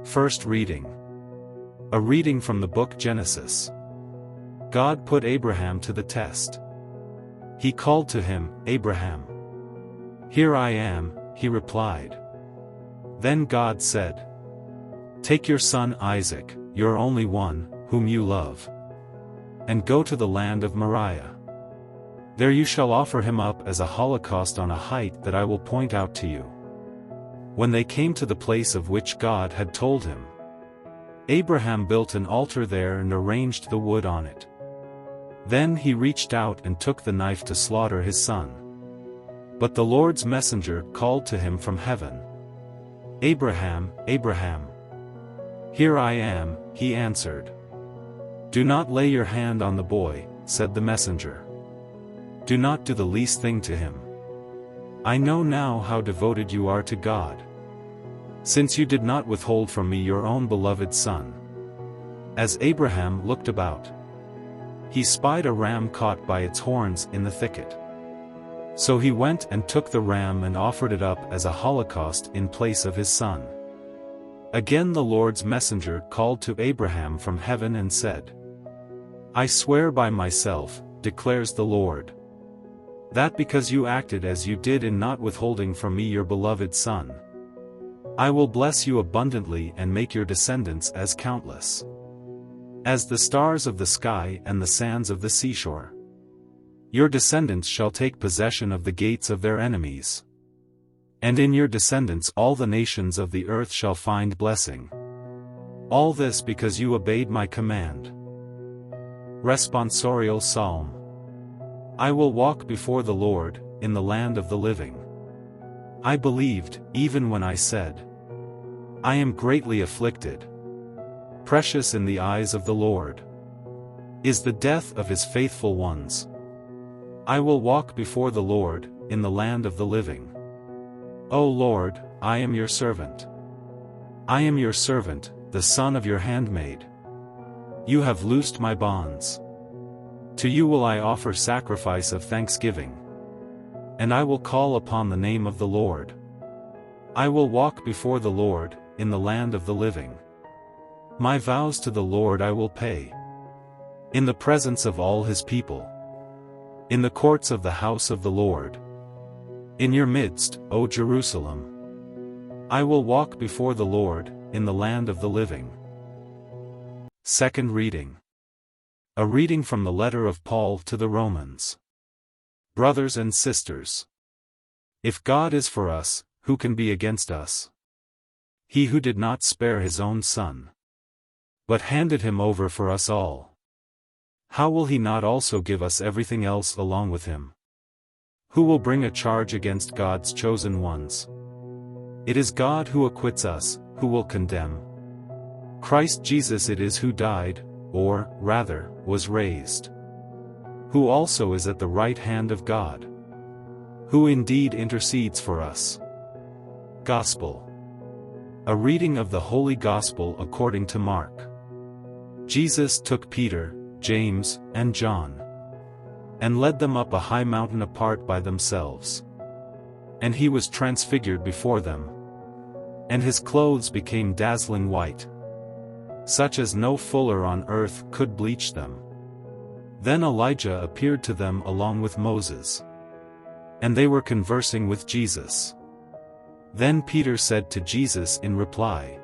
First reading. A reading from the book Genesis. God put Abraham to the test. He called to him, "Abraham." "Here I am," he replied. Then God said, "Take your son Isaac, your only one, whom you love, and go to the land of Moriah. There you shall offer him up as a holocaust on a height that I will point out to you." When they came to the place of which God had told him, Abraham built an altar there and arranged the wood on it. Then he reached out and took the knife to slaughter his son. But the Lord's messenger called to him from heaven, "Abraham, Abraham." "Here I am," he answered. "Do not lay your hand on the boy," said the messenger. "Do not do the least thing to him. I know now how devoted you are to God, since you did not withhold from me your own beloved son." As Abraham looked about, he spied a ram caught by its horns in the thicket. So he went and took the ram and offered it up as a holocaust in place of his son. Again the Lord's messenger called to Abraham from heaven and said, "I swear by myself, declares the Lord, that because you acted as you did in not withholding from me your beloved son, I will bless you abundantly and make your descendants as countless as the stars of the sky and the sands of the seashore. Your descendants shall take possession of the gates of their enemies. And in your descendants all the nations of the earth shall find blessing. All this because you obeyed my command." Responsorial Psalm. I will walk before the Lord, in the land of the living. I believed, even when I said, I am greatly afflicted. Precious in the eyes of the Lord is the death of his faithful ones. I will walk before the Lord, in the land of the living. O Lord, I am your servant. I am your servant, the son of your handmaid. You have loosed my bonds. To you will I offer sacrifice of thanksgiving. And I will call upon the name of the Lord. I will walk before the Lord, in the land of the living. My vows to the Lord I will pay, in the presence of all his people, in the courts of the house of the Lord. In your midst, O Jerusalem. I will walk before the Lord, in the land of the living. Second reading. A reading from the letter of Paul to the Romans. Brothers and sisters, if God is for us, who can be against us? He who did not spare his own son, but handed him over for us all, how will he not also give us everything else along with him? Who will bring a charge against God's chosen ones? It is God who acquits us, who will condemn? Christ Jesus it is who died, or, rather, was raised, who also is at the right hand of God, who indeed intercedes for us. Gospel. A reading of the Holy Gospel according to Mark. Jesus took Peter, James, and John, and led them up a high mountain apart by themselves. And he was transfigured before them, and his clothes became dazzling white, such as no fuller on earth could bleach them. Then Elijah appeared to them along with Moses, and they were conversing with Jesus. Then Peter said to Jesus in reply,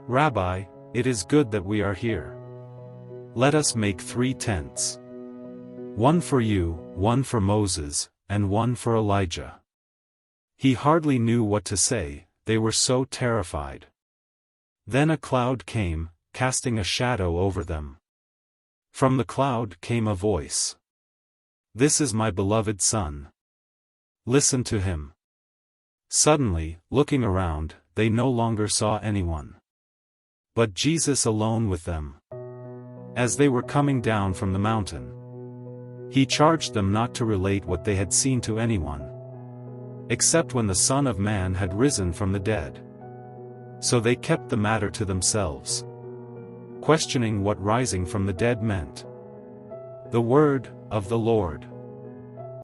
"Rabbi, it is good that we are here. Let us make 3 tents. One for you, one for Moses, and one for Elijah." He hardly knew what to say, they were so terrified. Then a cloud came, casting a shadow over them. From the cloud came a voice. "This is my beloved Son. Listen to him." Suddenly, looking around, they no longer saw anyone, but Jesus alone with them. As they were coming down from the mountain, he charged them not to relate what they had seen to anyone, except when the Son of Man had risen from the dead. So they kept the matter to themselves, questioning what rising from the dead meant. The word of the Lord.